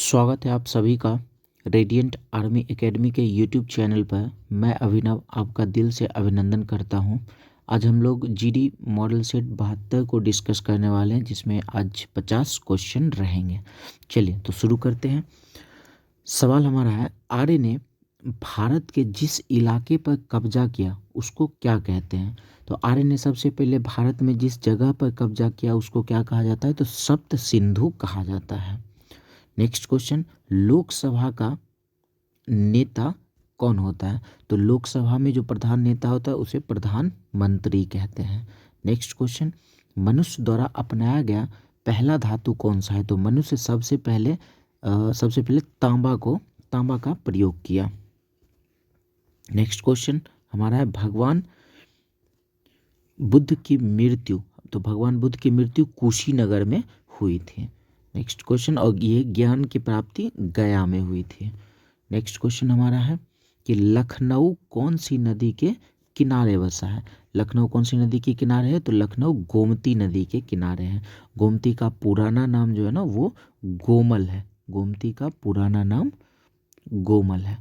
स्वागत है आप सभी का रेडिएंट आर्मी एकेडमी के यूट्यूब चैनल पर। मैं अभिनव आपका दिल से अभिनंदन करता हूं। आज हम लोग जीडी मॉडल सेट 72 को डिस्कस करने वाले हैं, जिसमें आज 50 क्वेश्चन रहेंगे। चलिए तो शुरू करते हैं। सवाल हमारा है, आर्य ने भारत के जिस इलाके पर कब्जा किया उसको क्या कहते हैं? तो आर्य ने सबसे पहले भारत में जिस जगह पर कब्जा किया उसको क्या कहा जाता है? तो सप्त सिंधु कहा जाता है। नेक्स्ट क्वेश्चन, लोकसभा का नेता कौन होता है? तो लोकसभा में जो प्रधान नेता होता है उसे प्रधानमंत्री कहते हैं। नेक्स्ट क्वेश्चन, मनुष्य द्वारा अपनाया गया पहला धातु कौन सा है? तो मनुष्य सबसे पहले तांबा का प्रयोग किया। नेक्स्ट क्वेश्चन हमारा है, भगवान बुद्ध की मृत्यु, तो भगवान बुद्ध की मृत्यु कुशीनगर में हुई थी। नेक्स्ट क्वेश्चन, और ये ज्ञान की प्राप्ति गया में हुई थी। नेक्स्ट क्वेश्चन हमारा है कि लखनऊ कौन सी नदी के किनारे बसा है? लखनऊ कौन सी नदी के किनारे है? तो लखनऊ गोमती नदी के किनारे है। गोमती का पुराना नाम जो है ना वो गोमल है। गोमती का पुराना नाम गोमल है।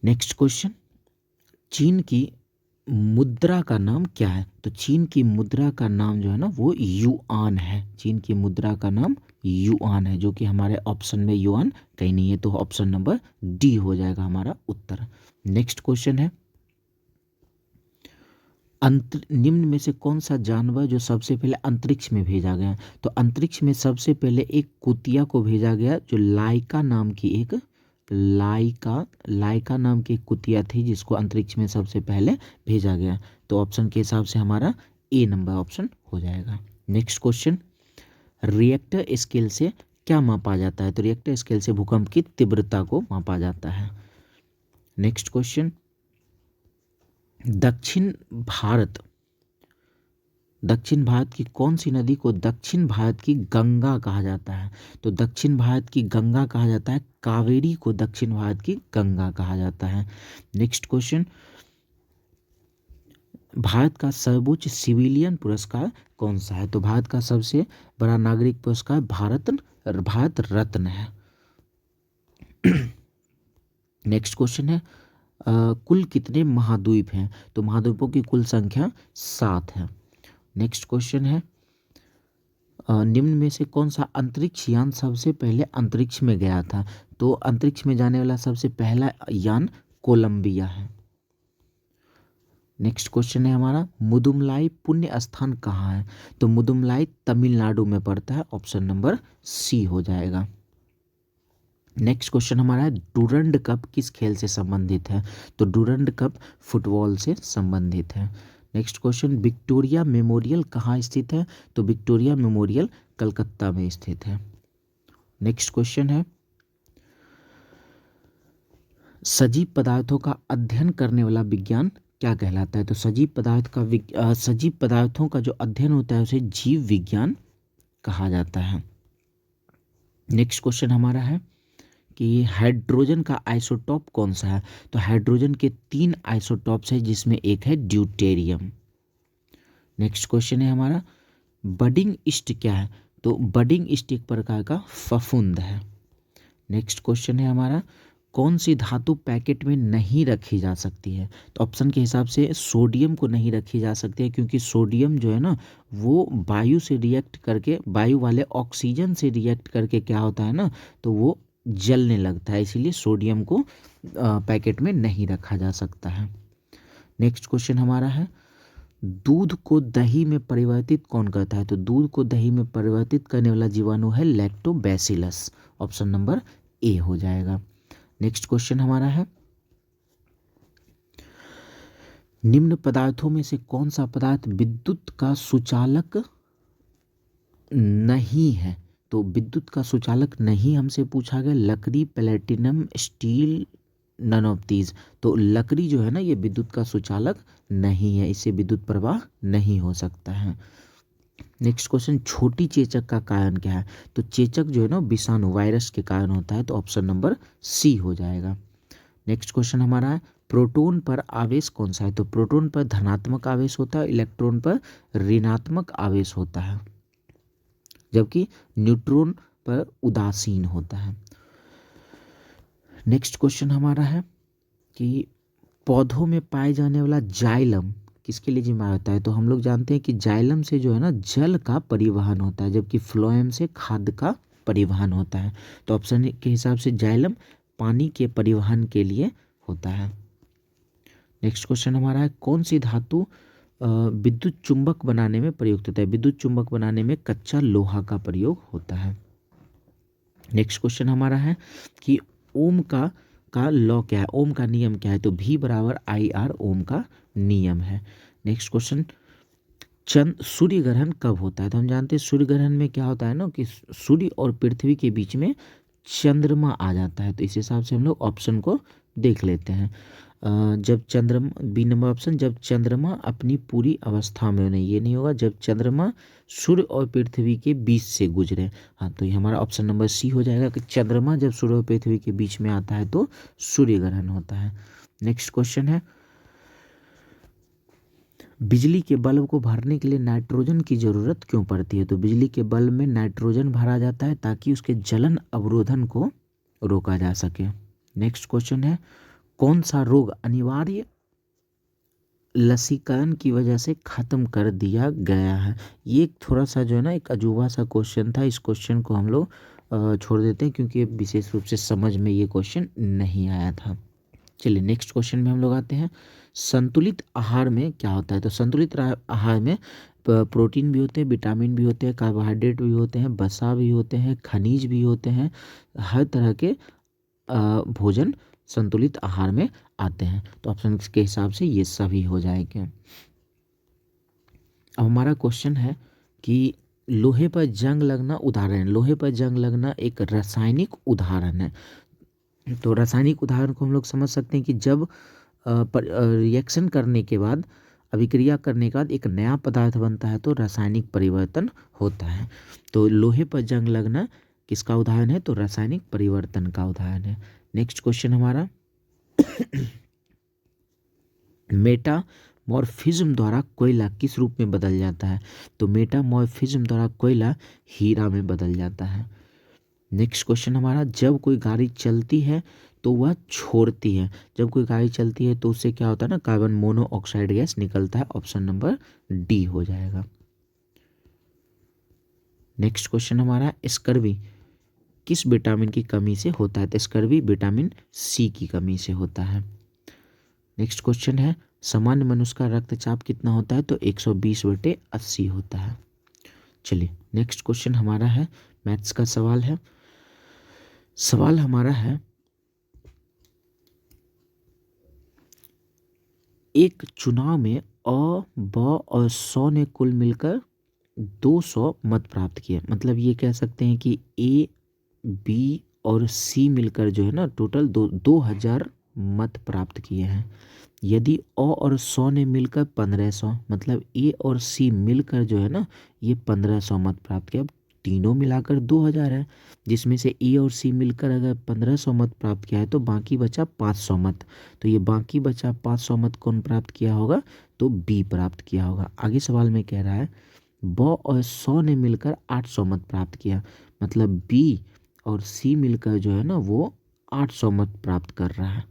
नेक्स्ट क्वेश्चन, चीन की मुद्रा का नाम क्या है? तो चीन की मुद्रा का नाम जो है ना वो युआन है। चीन की मुद्रा का नाम युआन है, जो कि हमारे ऑप्शन में युआन कहीं नहीं है, तो ऑप्शन नंबर डी हो जाएगा हमारा उत्तर। नेक्स्ट क्वेश्चन है, निम्न में से कौन सा जानवर जो सबसे पहले अंतरिक्ष में भेजा गया? तो अंतरिक्ष में सबसे पहले एक कुतिया को भेजा गया, जो लाइका नाम की एक कुतिया थी, जिसको अंतरिक्ष में सबसे पहले भेजा गया। तो ऑप्शन के हिसाब से हमारा ए नंबर ऑप्शन हो जाएगा। नेक्स्ट क्वेश्चन, रिएक्टर स्केल से क्या मापा जाता है? तो रिएक्टर स्केल से भूकंप की तीव्रता को मापा जाता है। नेक्स्ट क्वेश्चन, दक्षिण भारत की कौन सी नदी को दक्षिण भारत की गंगा कहा जाता है? तो दक्षिण भारत की गंगा कहा जाता है, कावेरी को दक्षिण भारत की गंगा कहा जाता है। नेक्स्ट क्वेश्चन, भारत का सर्वोच्च सिविलियन पुरस्कार कौन सा है? तो भारत का सबसे बड़ा नागरिक पुरस्कार भारत रत्न है। नेक्स्ट क्वेश्चन है, कुल कितने महाद्वीप हैं? तो महाद्वीपों की कुल संख्या 7 है। नेक्स्ट क्वेश्चन है, निम्न में से कौन सा अंतरिक्ष यान सबसे पहले अंतरिक्ष में गया था? तो अंतरिक्ष में जाने वाला सबसे पहला यान कोलंबिया है। नेक्स्ट क्वेश्चन है हमारा, मुदुमलाई पुण्य स्थान कहाँ है? तो मुदुमलाई तमिलनाडु में पड़ता है, ऑप्शन नंबर सी हो जाएगा। नेक्स्ट क्वेश्चन हमारा है, डूरंड कप किस खेल से संबंधित है? तो डूरंड कप फुटबॉल से संबंधित है। नेक्स्ट क्वेश्चन, विक्टोरिया मेमोरियल कहाँ स्थित है? तो विक्टोरिया मेमोरियल कलकत्ता में स्थित है। नेक्स्ट क्वेश्चन है, सजीव पदार्थों का अध्ययन करने वाला विज्ञान क्या कहलाता है? तो सजीव पदार्थों का जो अध्ययन होता है उसे जीव विज्ञान कहा जाता है। नेक्स्ट क्वेश्चन हमारा है कि हाइड्रोजन का आइसोटॉप कौन सा है? तो हाइड्रोजन के 3 आइसोटॉप्स है, जिसमें एक है ड्यूटेरियम। नेक्स्ट क्वेश्चन है हमारा, बडिंग इस्ट क्या है? तो बडिंग इस्ट एक प्रकार का फफूंद है। नेक्स्ट क्वेश्चन है हमारा, कौन सी धातु पैकेट में नहीं रखी जा सकती है? तो ऑप्शन के हिसाब से सोडियम को नहीं रखी जा सकती है, क्योंकि सोडियम जो है ना वो वायु से रिएक्ट करके, वायु वाले ऑक्सीजन से रिएक्ट करके क्या होता है ना, तो वो जलने लगता है, इसीलिए सोडियम को पैकेट में नहीं रखा जा सकता है। नेक्स्ट क्वेश्चन हमारा है, दूध को दही में परिवर्तित कौन करता है? तो दूध को दही में परिवर्तित करने वाला जीवाणु है लैक्टोबैसिलस, ऑप्शन नंबर ए हो जाएगा। नेक्स्ट क्वेश्चन हमारा है, निम्न पदार्थों में से कौन सा पदार्थ विद्युत का सुचालक नहीं है? तो विद्युत का सुचालक नहीं हमसे पूछा गया, लकड़ी, platinum, steel, none of these. तो लकड़ी जो है ना ये विद्युत का सुचालक नहीं है, इससे विद्युत प्रवाह नहीं हो सकता है। नेक्स्ट क्वेश्चन, छोटी चेचक का कारण क्या है? तो चेचक जो है ना विषाणु वायरस के कारण होता है, तो ऑप्शन नंबर सी हो जाएगा। नेक्स्ट क्वेश्चन हमारा है, प्रोटॉन पर आवेश कौन सा है? तो प्रोटॉन पर धनात्मक आवेश होता है, इलेक्ट्रॉन पर ऋणात्मक आवेश होता है, जबकि न्यूट्रॉन पर उदासीन होता है। नेक्स्ट क्वेश्चन हमारा है कि पौधों में पाए जाने वाला जाइलम किसके लिए जिम्मेदार होता है? तो हम लोग जानते हैं कि जाइलम से जो है ना जल का परिवहन होता है, जबकि फ्लोएम से खाद्य का परिवहन होता है। तो ऑप्शन के हिसाब से जाइलम पानी के परिवहन के लिए होता है। नेक्स्ट क्वेश्चन हमारा है कौन सी धातु विद्युत चुंबक बनाने में प्रयुक्त होता है? विद्युत चुंबक बनाने में कच्चा लोहा का प्रयोग होता है। नेक्स्ट क्वेश्चन हमारा है कि ओम का लॉ क्या है, ओम का नियम क्या है? तो V बराबर IR ओम का नियम है। नेक्स्ट क्वेश्चन सूर्य ग्रहण कब होता है? तो हम जानते हैं सूर्य ग्रहण में क्या होता है ना कि सूर्य और पृथ्वी के बीच में चंद्रमा आ जाता है। तो इस हिसाब से हम लोग ऑप्शन को देख लेते हैं। जब चंद्रमा, बी नंबर ऑप्शन, जब चंद्रमा अपनी पूरी अवस्था में, नहीं ये नहीं होगा, जब चंद्रमा सूर्य और पृथ्वी के बीच से गुजरे। हाँ, तो ये हमारा ऑप्शन नंबर सी हो जाएगा कि चंद्रमा जब सूर्य और पृथ्वी के बीच में आता है तो सूर्य ग्रहण होता है। नेक्स्ट क्वेश्चन है बिजली के बल्ब को भरने के लिए नाइट्रोजन की जरूरत क्यों पड़ती है? तो बिजली के बल्ब में नाइट्रोजन भरा जाता है ताकि उसके जलन अवरोधन को रोका जा सके। नेक्स्ट क्वेश्चन है कौन सा रोग अनिवार्य लसीकरण की वजह से खत्म कर दिया गया है? ये एक थोड़ा सा जो है ना एक अजूबा सा क्वेश्चन था। इस क्वेश्चन को हम लोग छोड़ देते हैं क्योंकि विशेष रूप से समझ में ये क्वेश्चन नहीं आया था। चलिए नेक्स्ट क्वेश्चन में हम लोग आते हैं संतुलित आहार में क्या होता है? तो संतुलित आहार में प्रोटीन भी होते हैं, विटामिन भी होते हैं, कार्बोहाइड्रेट भी होते हैं, वसा भी होते हैं, खनिज भी होते हैं। हर तरह के भोजन संतुलित आहार में आते हैं। तो ऑप्शन के हिसाब से ये सभी हो जाएंगे। अब हमारा क्वेश्चन है कि लोहे पर जंग लगना उदाहरण, लोहे पर जंग लगना एक रासायनिक उदाहरण है। तो रासायनिक उदाहरण को हम लोग समझ सकते हैं कि जब रिएक्शन करने के बाद, अभिक्रिया करने के बाद एक नया पदार्थ बनता है तो रासायनिक परिवर्तन होता है। तो लोहे पर जंग लगना किसका उदाहरण है? तो रासायनिक परिवर्तन का उदाहरण है। नेक्स्ट क्वेश्चन हमारा मेटामॉर्फिज्म द्वारा कोयला किस रूप में बदल जाता है? तो मेटामॉर्फिज्म द्वारा कोयला हीरा में बदल जाता है। नेक्स्ट क्वेश्चन हमारा जब कोई गाड़ी चलती है तो वह छोड़ती है, जब कोई गाड़ी चलती है तो उससे क्या होता है ना, कार्बन मोनोऑक्साइड गैस निकलता है। ऑप्शन नंबर डी हो जाएगा। नेक्स्ट क्वेश्चन हमारा स्कर्वी किस विटामिन की कमी से होता है? तो स्कर्वी विटामिन सी की कमी से होता है। नेक्स्ट क्वेश्चन है सामान्य मनुष्य का रक्तचाप कितना होता है? तो 120/80 होता है। चलिए नेक्स्ट क्वेश्चन हमारा है मैथ्स का सवाल है। सवाल हमारा है एक चुनाव में अ, ब और 100 ने कुल मिलकर 200 मत प्राप्त किए। मतलब ये कह सकते हैं कि ए, बी और सी मिलकर जो है ना टोटल 2000 मत प्राप्त किए हैं। यदि अ और 100 ने मिलकर 1500, मतलब ए और सी मिलकर जो है ना ये 1500 मत प्राप्त किया। अब तीनों मिलाकर 2000 है, जिसमें से ए और सी मिलकर अगर 1500 मत प्राप्त किया है तो बाकी बचा 500 मत। तो ये बाकी बचा 500 मत कौन प्राप्त किया होगा? तो बी प्राप्त किया होगा। आगे सवाल में कह रहा है ब और 100 ने मिलकर 800 मत प्राप्त किया, मतलब बी और सी मिलकर जो है ना वो 800 मत प्राप्त कर रहा है।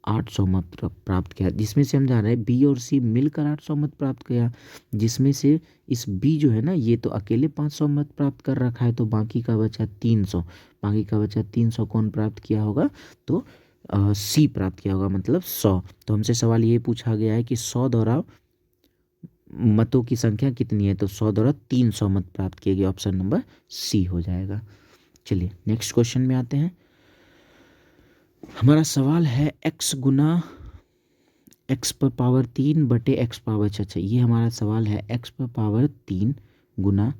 800 मत प्राप्त किया, जिसमें से हम जान रहे हैं बी और सी मिलकर 800 मत प्राप्त किया, जिसमें से इस बी जो है ना ये तो अकेले 500 मत प्राप्त कर रखा है, तो बाकी का बचा 300। बाकी का बचा 300 कौन प्राप्त किया होगा? तो सी प्राप्त किया होगा, मतलब 100। तो हमसे सवाल ये पूछा गया है कि 100 द्वारा मतों की संख्या कितनी है? तो 100 द्वारा 300 मत प्राप्त किए गए। ऑप्शन नंबर सी हो जाएगा। चलिए नेक्स्ट क्वेश्चन में आते हैं। हमारा सवाल है x गुना x पर पावर 3 बटे x पावर 6। अच्छा, ये हमारा सवाल है x पर पावर 3 गुना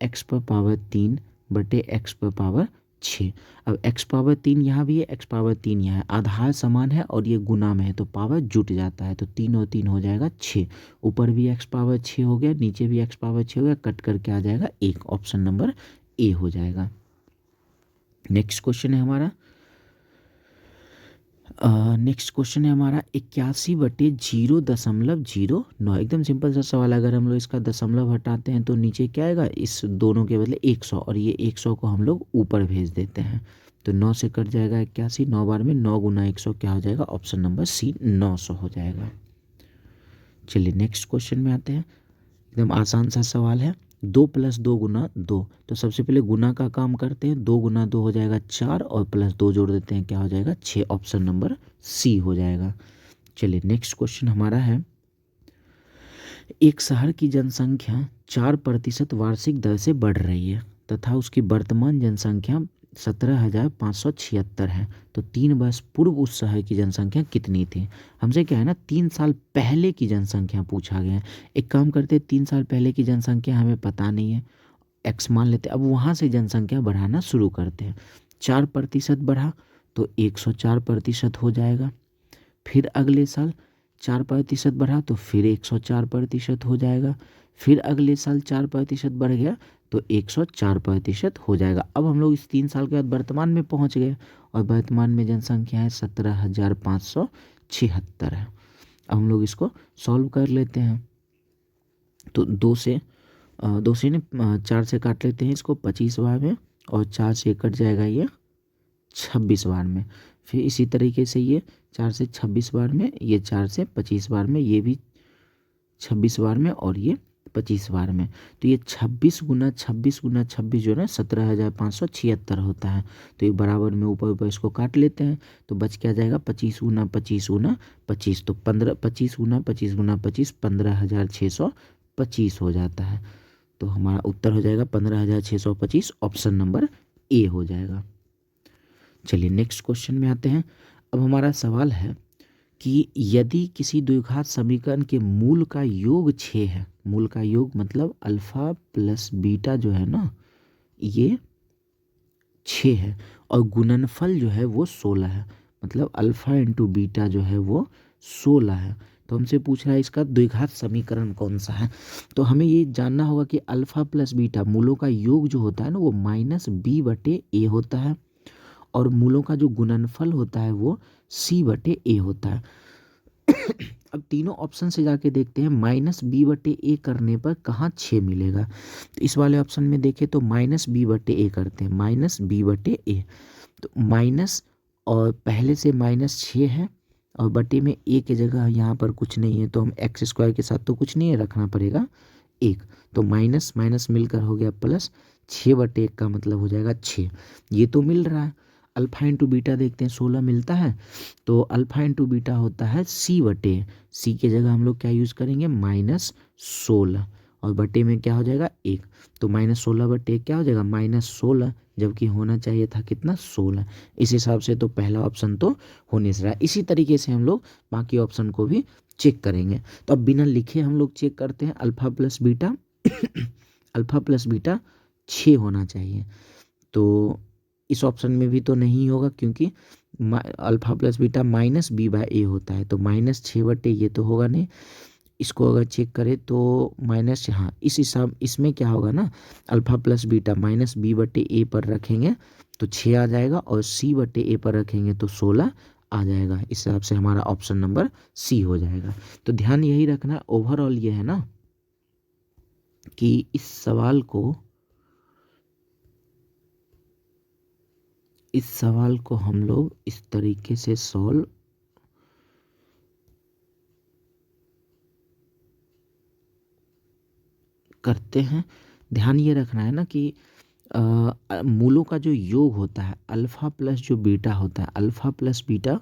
x पर पावर 3 बटे x पर पावर 6। अब x पावर 3 यहाँ भी है, x पावर 3 यहाँ है, आधार समान है और ये गुना में है तो पावर जुट जाता है। तो 3 और 3 हो जाएगा 6। ऊपर भी x पावर 6 हो गया, नीचे भी x पावर 6 हो गया, कट करके आ जाएगा 1। ऑप्शन नंबर ए हो जाएगा। नेक्स्ट क्वेश्चन है हमारा नेक्स्ट क्वेश्चन है हमारा 81/0.09। एकदम सिंपल सा सवाल है। अगर हम लोग इसका दशमलव हटाते हैं तो नीचे क्या आएगा, इस दोनों के बदले 100, और ये 100 को हम लोग ऊपर भेज देते हैं तो 9 से कट जाएगा 81। 9 बार में 9 गुना 100 क्या हो जाएगा, ऑप्शन नंबर सी 900 हो जाएगा। चलिए नेक्स्ट क्वेश्चन में आते हैं। एकदम आसान सा सवाल है। 2 + 2 × 2, तो सबसे पहले गुना का काम करते हैं। 2 × 2 हो जाएगा 4, और प्लस 2 जोड़ देते हैं, क्या हो जाएगा 6, ऑप्शन नंबर सी हो जाएगा। चलिए नेक्स्ट क्वेश्चन हमारा है। एक शहर की जनसंख्या 4% वार्षिक दर से बढ़ रही है तथा उसकी वर्तमान जनसंख्या 17,576 है, तो 3 वर्ष पूर्व उस शहर की जनसंख्या कितनी थी। हमसे क्या है ना, 3 साल पहले की जनसंख्या पूछा गया है। एक काम करते हैं, 3 साल पहले की जनसंख्या हमें पता नहीं है, एक्स मान लेते हैं। अब वहाँ से जनसंख्या बढ़ाना शुरू करते हैं। 4% बढ़ा तो 104% हो जाएगा। फिर अगले साल 4% बढ़ा तो फिर 104% हो जाएगा। फिर अगले साल 4% बढ़ गया तो 104% हो जाएगा। अब हम लोग इस 3 साल के बाद वर्तमान में पहुंच गए, और वर्तमान में जनसंख्या है 17,576 है। अब हम लोग इसको सॉल्व कर लेते हैं। तो 2 से ने 4 से काट लेते हैं इसको 25 बार में, और 4 से कट जाएगा ये 26 बार में। फिर इसी तरीके से ये 4 से 26 बार में, ये 4 से 25 बार में, ये भी 26 बार में, और ये 25 बार में। तो ये 26 गुना 26 गुना 26 जो है ना 17,576 होता है। तो ये बराबर में ऊपर ऊपर इसको काट लेते हैं, तो बच क्या जाएगा 25 गुना 25 गुना 25, तो 25 गुना 25 गुना 25 15,625 हो जाता है। तो हमारा उत्तर हो जाएगा 15,625, ऑप्शन नंबर ए हो जाएगा। चलिए नेक्स्ट क्वेश्चन में आते हैं। अब हमारा सवाल है कि यदि किसी द्विघात समीकरण के मूल का योग 6 है, मूल का योग मतलब अल्फा प्लस बीटा जो है ना ये 6 है, और गुणनफल जो है वो 16 है, मतलब अल्फा इंटू बीटा जो है वो 16 है। तो हमसे पूछ रहा है इसका द्विघात समीकरण कौन सा है। तो हमें ये जानना होगा कि अल्फा प्लस बीटा मूलों का योग जो होता है ना वो -b/a होता है, और मूलों का जो गुणनफल होता है वो c/a होता है। अब तीनों ऑप्शन से जाके देखते हैं, -b/a करने पर कहाँ 6 मिलेगा। तो इस वाले ऑप्शन में देखें तो -b/a करते हैं, -b/a, तो माइनस, और पहले से -6 है, और बटे में a की जगह यहाँ पर कुछ नहीं है, तो हम x² के साथ तो कुछ नहीं है, रखना पड़ेगा 1, तो माइनस माइनस मिलकर हो गया प्लस। 6/1 का मतलब हो जाएगा 6, ये तो मिल रहा है। अल्फा इंटू बीटा देखते हैं, 16 मिलता है, तो अल्फा इंटू बीटा होता है c/, सी की जगह हम लोग क्या यूज़ करेंगे -16, और बटे में क्या हो जाएगा 1, तो -16/1 क्या हो जाएगा -16, जबकि होना चाहिए था कितना 16। इस हिसाब से तो पहला ऑप्शन तो हो नहीं रहा है। इसी तरीके से हम लोग बाकी ऑप्शन को भी चेक करेंगे। तो अब बिना लिखे हम लोग चेक करते हैं। Alpha plus beta alpha plus beta 6 होना चाहिए, तो इस ऑप्शन में भी तो नहीं होगा, क्योंकि अल्फा प्लस बीटा -b/a होता है, तो -6/, ये तो होगा नहीं। इसको अगर चेक करें तो माइनस, हाँ इस हिसाब इसमें क्या होगा ना, अल्फा प्लस बीटा -b/a पर रखेंगे तो 6 आ जाएगा, और c/a पर रखेंगे तो 16 आ जाएगा। इस हिसाब से हमारा ऑप्शन नंबर सी हो जाएगा। तो ध्यान यही रखना, ओवरऑल ये है ना कि इस सवाल को हम लोग इस तरीके से सॉल्व करते हैं। ध्यान ये रखना है ना कि मूलों का जो योग होता है अल्फ़ा प्लस जो बीटा होता है, अल्फ़ा प्लस बीटा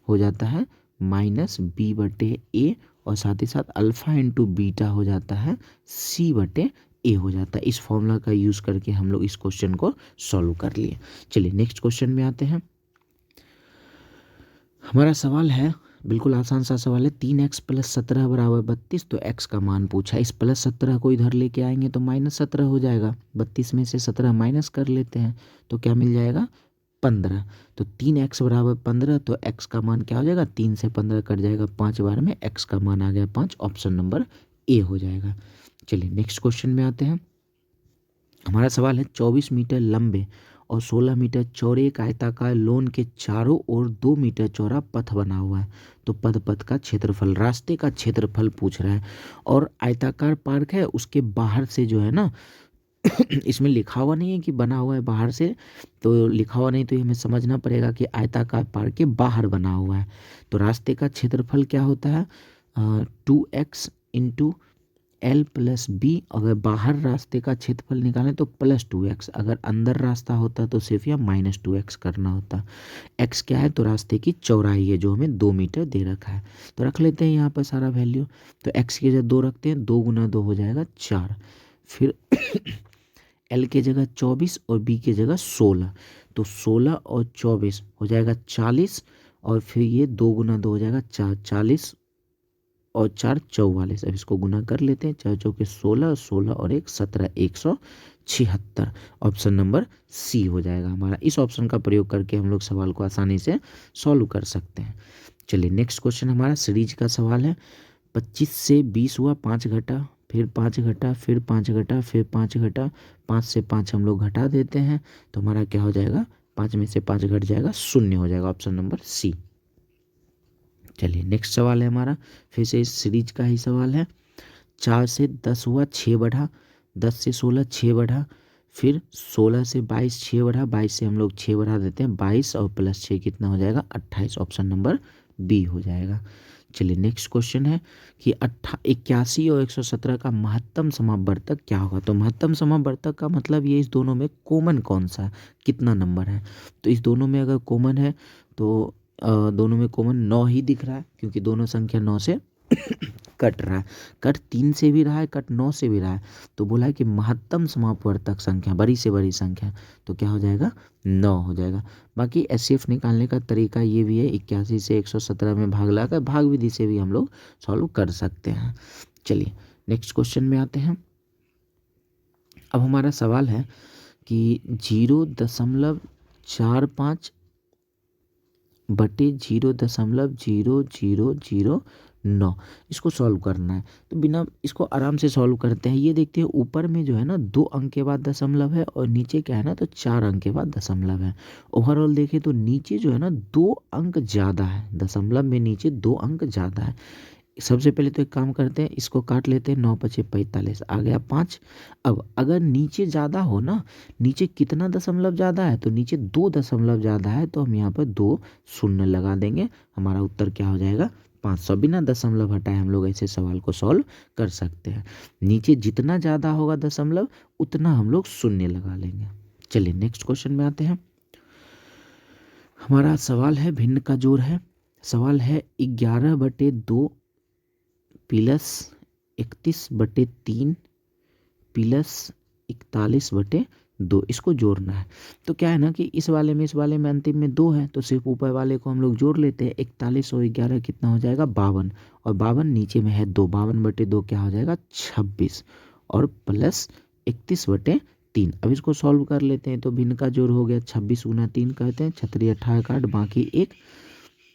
हो जाता है -b/a, और साथ ही साथ अल्फ़ा इंटू बीटा हो जाता है c/a हो जाता है। इस फॉर्मूला का यूज़ करके हम लोग इस क्वेश्चन को सॉल्व कर लिए। चलिए नेक्स्ट क्वेश्चन में आते हैं। हमारा सवाल है, बिल्कुल आसान सा सवाल है। 3x + 17 = 32, तो x का मान पूछा। इस +17 को इधर लेके आएंगे तो -17 हो जाएगा। 32 में से 17 माइनस कर लेते हैं तो क्या मिल जाएगा 15। तो 3x = 15, तो x का मान क्या हो जाएगा, 3 से 15 कट जाएगा 5 बार में, x का मान आ गया 5, ऑप्शन नंबर ए हो जाएगा। चलिए नेक्स्ट क्वेश्चन में आते हैं। हमारा सवाल है 24 मीटर लंबे और 16 मीटर चौड़े एक आयताकार लॉन के चारों ओर 2 मीटर चौड़ा पथ बना हुआ है। तो पथ का क्षेत्रफल, रास्ते का क्षेत्रफल पूछ रहा है। और आयताकार पार्क है, उसके बाहर से जो है ना इसमें लिखा हुआ नहीं है कि बना हुआ है बाहर से, तो लिखा हुआ नहीं तो ये हमें समझना पड़ेगा कि आयताकार पार्क के बाहर बना हुआ है। तो रास्ते का क्षेत्रफल क्या होता है, 2x into L plus B. अगर बाहर रास्ते का क्षेत्रफल निकालें तो +2x, अगर अंदर रास्ता होता तो सिर्फ या -2x करना होता। x क्या है, तो रास्ते की चौड़ाई है जो हमें 2 मीटर दे रखा है। तो रख लेते हैं यहाँ पर सारा वैल्यू। तो x की जगह 2 रखते हैं, 2 गुना 2 हो जाएगा 4। फिर एल की जगह 24 और बी की जगह 16, तो 16 और 24 हो जाएगा 40। और फिर ये 2 गुना 2 हो जाएगा 4, 40 और 4 44। अब इसको गुना कर लेते हैं, 4 चौके 16, 16 और 1 17, 176। ऑप्शन नंबर सी हो जाएगा हमारा। इस ऑप्शन का प्रयोग करके हम लोग सवाल को आसानी से सॉल्व कर सकते हैं। चलिए नेक्स्ट क्वेश्चन हमारा सीरीज का सवाल है। 25 से 20 हुआ, 5 घटा, फिर 5 घटा, फिर 5 घटा, फिर 5 घटा, 5 से 5 हम लोग घटा देते हैं, तो हमारा क्या हो जाएगा, 5 में से 5 घट जाएगा, 0 हो जाएगा। Option number C. चलिए नेक्स्ट सवाल है हमारा, फिर से इस सीरीज का ही सवाल है। 4 से 10 हुआ, 6 बढ़ा, 10 से 16 6 बढ़ा, फिर 16 से 22 6 बढ़ा, 22 से हम लोग 6 बढ़ा देते हैं, 22 और प्लस 6 कितना हो जाएगा, 28। ऑप्शन नंबर बी हो जाएगा। चलिए नेक्स्ट क्वेश्चन है कि 81 और 117 का महत्तम समापवर्तक क्या होगा। तो महत्तम समापवर्तक का मतलब ये इस दोनों में कॉमन कौन सा है, कितना नंबर है। तो इस दोनों में अगर कॉमन है तो दोनों में कॉमन 9 ही दिख रहा है, क्योंकि दोनों संख्या 9 से कट रहा है। कट 3 से भी रहा है, कट 9 से भी रहा है। तो बोला है कि महत्तम समापवर्तक संख्या, बड़ी से बड़ी संख्या, तो क्या हो जाएगा, 9 हो जाएगा। बाकी एचसीएफ निकालने का तरीका ये भी है, 81 से 117 में भाग लाकर भाग विधि से भी हम लोग सॉल्व कर सकते हैं। चलिए नेक्स्ट क्वेश्चन में आते हैं। अब हमारा सवाल है कि 0.45 बटे 0.0009 इसको सॉल्व करना है। तो बिना इसको आराम से सॉल्व करते हैं। ये देखते हैं ऊपर में जो है ना 2 अंक के बाद दशमलव है, और नीचे क्या है ना, तो 4 अंक के बाद दशमलव है। ओवरऑल देखें तो नीचे जो है ना 2 अंक ज़्यादा है, दशमलव में नीचे 2 अंक ज़्यादा है। सबसे पहले तो एक काम करते हैं, इसको काट लेते हैं, 9 पचे 45 आ गया 5। अब अगर नीचे ज़्यादा हो ना, नीचे कितना दशमलव ज़्यादा है, तो नीचे 2 दशमलव ज़्यादा है, तो हम यहाँ पर 2 शून्य लगा देंगे। हमारा उत्तर क्या हो जाएगा, 500। बिना दशमलव हटाए हम लोग ऐसे सवाल को सॉल्व कर सकते हैं। नीचे जितना ज़्यादा होगा दशमलव, उतना हम लोग शून्य लगा लेंगे। चलिए नेक्स्ट क्वेश्चन में आते हैं। हमारा सवाल है भिन्न का जोड़ है। सवाल है 11/2 प्लस 31/3 प्लस 41/2, इसको जोड़ना है। तो क्या है ना कि इस वाले में अंतिम में 2 है, तो सिर्फ ऊपर वाले को हम लोग जोड़ लेते हैं। 41 और 11 कितना हो जाएगा, 52, और 52 नीचे में है 2, 52/2 क्या हो जाएगा, 26, और प्लस 31/3। अब इसको सॉल्व कर लेते हैं, तो भिन्न का जोड़ हो गया 26 गुना 3 कहते हैं, 36 18 काट, बाकी 1,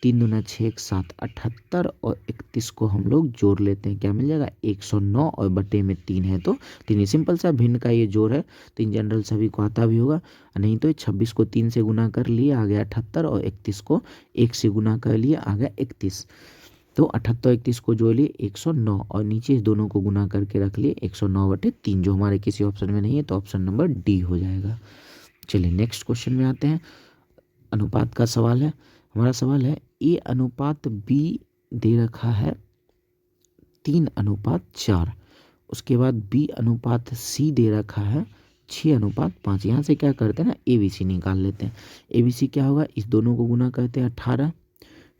3 दूना 6 1 7 78, और 31 को हम लोग जोड़ लेते हैं, क्या मिल जाएगा, 109, और बटे में 3 है तो 3। सिंपल सा भिन्न का ये जोड़ है, तो इन जनरल सभी को आता भी होगा। नहीं तो 26 को 3 से गुना कर लिए आ गया 78, और 31 को 1 से गुना कर लिए आ गया 31। तो 78 31 को जोड़ लिए 109, और नीचे इस दोनों को गुना करके रख लिए 109/3, जो हमारे किसी ऑप्शन में नहीं है, तो ऑप्शन नंबर डी हो जाएगा। चलिए नेक्स्ट क्वेश्चन में आते हैं। अनुपात का सवाल है। हमारा सवाल है ए अनुपात बी दे रखा है 3:4, उसके बाद बी अनुपात सी दे रखा है 6:5। यहाँ से क्या करते हैं ना, ए बी सी निकाल लेते हैं। ए बी सी क्या होगा, इस दोनों को गुना करते हैं 18,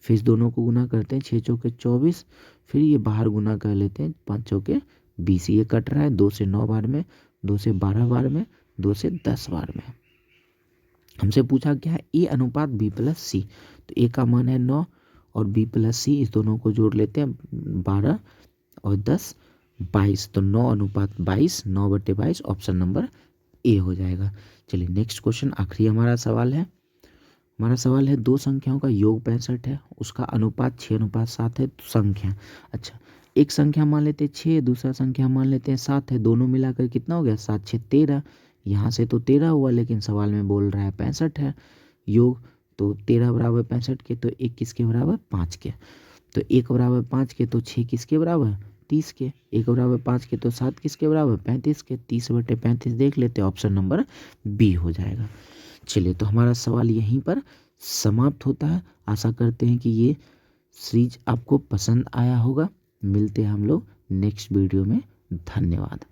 फिर इस दोनों को गुना करते हैं 6 चौके 24, फिर ये बाहर गुना कर लेते हैं 5 चौके 20। ये कट रहा है 2 से 9 बार में, 2 से 12 बार में, 2 से 10 बार में। हमसे पूछा क्या है, ए अनुपात बी प्लस सी। तो ए का मान है 9, और बी प्लस सी, इस दोनों को जोड़ लेते हैं 12 और 10 22, तो 9:22, 9/22, ऑप्शन नंबर ए हो जाएगा। चलिए नेक्स्ट क्वेश्चन, आखिरी हमारा सवाल है। हमारा सवाल है दो संख्याओं का योग 65 है, उसका अनुपात 6:7 है। तो संख्या, अच्छा एक संख्या मान लेते हैं 6, दूसरा संख्या मान लेते हैं 7 है, दोनों मिलाकर कितना हो गया, 7 6 13। यहाँ से तो 13 हुआ, लेकिन सवाल में बोल रहा है 65 है योग। तो 13 बराबर 65 के, तो 1 किसके बराबर 5 के। तो 1 बराबर 5 के, तो 6 किसके बराबर 30 के। 1 बराबर 5 के, तो 7 किसके बराबर 35 के। 30/35 देख लेते, ऑप्शन नंबर बी हो जाएगा। चलिए, तो हमारा सवाल यहीं पर समाप्त होता है। आशा करते हैं कि ये सीरीज आपको पसंद आया होगा। मिलते हैं हम लोग नेक्स्ट वीडियो में। धन्यवाद।